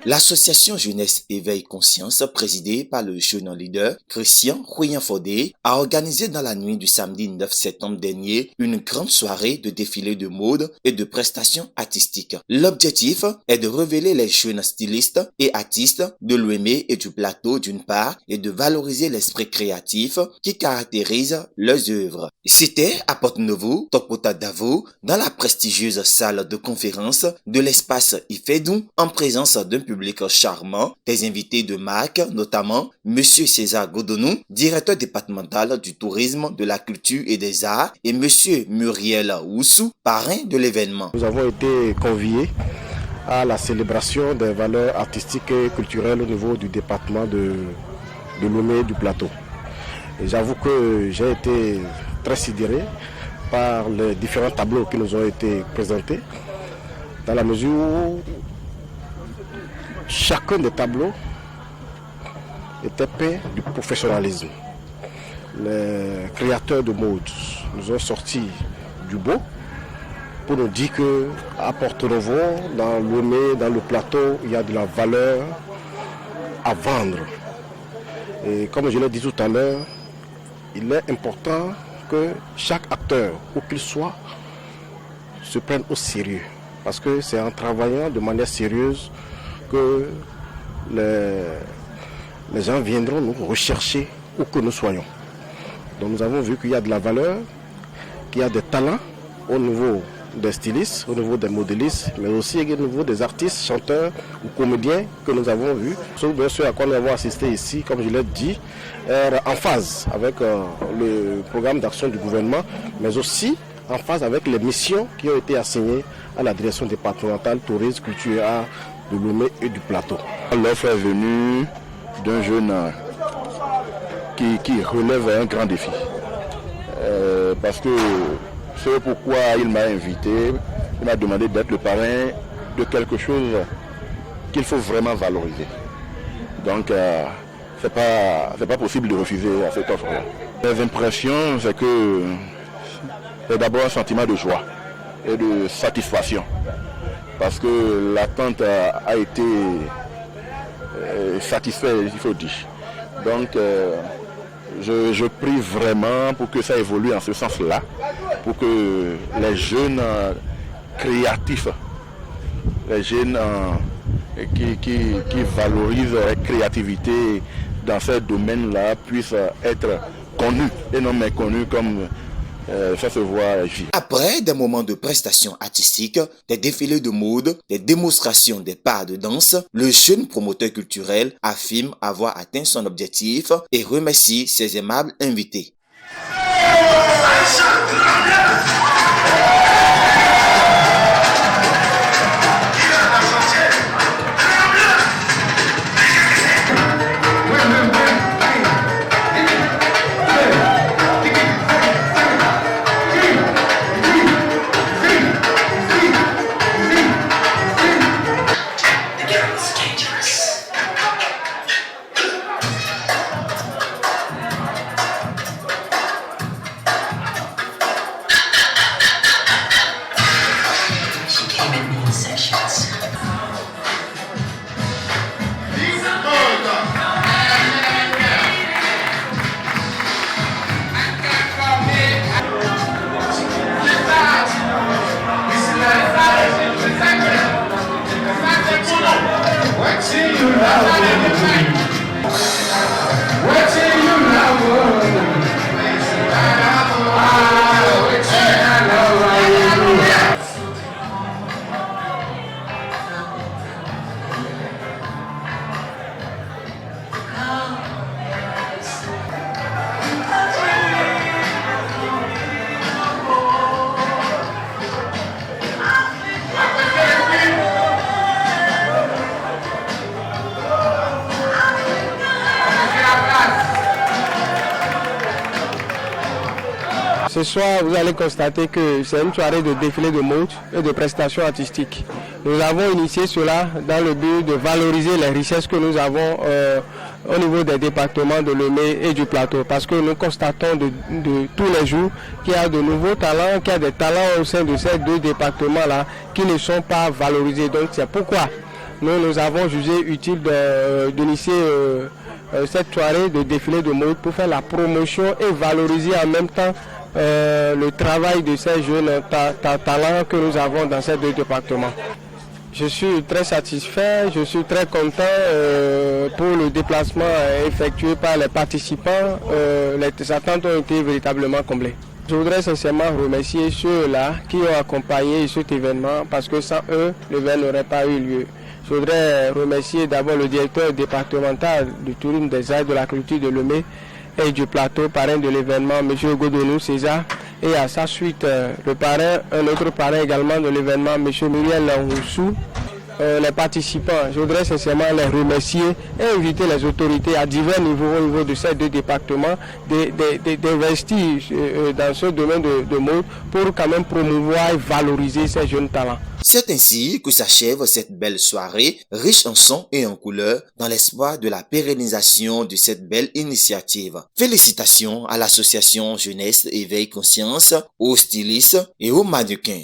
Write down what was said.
L'association Jeunesse Éveil Conscience, présidée par le jeune leader Christian Rouyen-Fodé, a organisé dans la nuit du samedi 9 septembre dernier une grande soirée de défilé de mode et de prestations artistiques. L'objectif est de révéler les jeunes stylistes et artistes de Lomé et du plateau d'une part et de valoriser l'esprit créatif qui caractérise leurs œuvres. C'était à Porte-Novo, Topota Davo, dans la prestigieuse salle de conférence de l'espace Ifedou, en présence d'un public charmant, des invités de marque, notamment Monsieur César Godonou, directeur départemental du tourisme, de la culture et des arts, et Monsieur Muriel Oussou, parrain de l'événement. Nous avons été conviés à la célébration des valeurs artistiques et culturelles au niveau du département de Lomé du Plateau. Et j'avoue que j'ai été très sidéré par les différents tableaux qui nous ont été présentés, dans la mesure où chacun des tableaux était peint du professionnalisme. Les créateurs de mode nous ont sorti du beau pour nous dire qu'à Porte-Novo, dans Lomé, dans le plateau, il y a de la valeur à vendre. Et comme je l'ai dit tout à l'heure, il est important que chaque acteur, où qu'il soit, se prenne au sérieux. Parce que c'est en travaillant de manière sérieuse que les gens viendront nous rechercher où que nous soyons. Donc nous avons vu qu'il y a de la valeur, qu'il y a des talents au niveau des stylistes, au niveau des modélistes, mais aussi au niveau des artistes, chanteurs ou comédiens que nous avons vus. Bien sûr, à quoi nous avons assisté ici, comme je l'ai dit, est en phase avec le programme d'action du gouvernement, mais aussi en phase avec les missions qui ont été assignées à la direction départementale tourisme, culture et arts de Lomé et du Plateau. L'offre est venue d'un jeune qui relève un grand défi. Parce que c'est pourquoi il m'a invité, il m'a demandé d'être le parrain de quelque chose qu'il faut vraiment valoriser. Donc, c'est pas possible de refuser à cette offre-là. Les impressions, c'est que c'est d'abord un sentiment de joie et de satisfaction. Parce que l'attente a été satisfaite, il faut dire. Donc, je prie vraiment pour que ça évolue en ce sens-là, pour que les jeunes créatifs, les jeunes qui valorisent la créativité dans ce domaine-là puissent être connus et non méconnus comme ça se voit ici. Après des moments de prestations artistiques, des défilés de mode, des démonstrations des pas de danse, le jeune promoteur culturel affirme avoir atteint son objectif et remercie ses aimables invités. Ce soir, vous allez constater que c'est une soirée de défilé de mode et de prestations artistiques. Nous avons initié cela dans le but de valoriser les richesses que nous avons au niveau des départements de Lomé et du Plateau. Parce que nous constatons de tous les jours qu'il y a de nouveaux talents, qu'il y a des talents au sein de ces deux départements-là qui ne sont pas valorisés. Donc c'est pourquoi nous avons jugé utile d'initier cette soirée de défilé de mode pour faire la promotion et valoriser en même temps le travail de ces jeunes talents que nous avons dans ces deux départements. Je suis très satisfait, je suis très content pour le déplacement effectué par les participants. Les attentes ont été véritablement comblées. Je voudrais sincèrement remercier ceux-là qui ont accompagné cet événement parce que sans eux, l'événement n'aurait pas eu lieu. Je voudrais remercier d'abord le directeur départemental du tourisme, des arts, de la culture de Lemay et du plateau, parrain de l'événement, M. Godonou César. Et à sa suite, le parrain, un autre parrain également de l'événement, M. Muriel Roussou. Les participants, je voudrais sincèrement les remercier et inviter les autorités à divers niveaux au niveau de ces deux départements d'investir dans ce domaine de mode pour quand même promouvoir et valoriser ces jeunes talents. C'est ainsi que s'achève cette belle soirée, riche en sons et en couleurs, dans l'espoir de la pérennisation de cette belle initiative. Félicitations à l'association Jeunesse Éveil Conscience, aux stylistes et aux mannequins.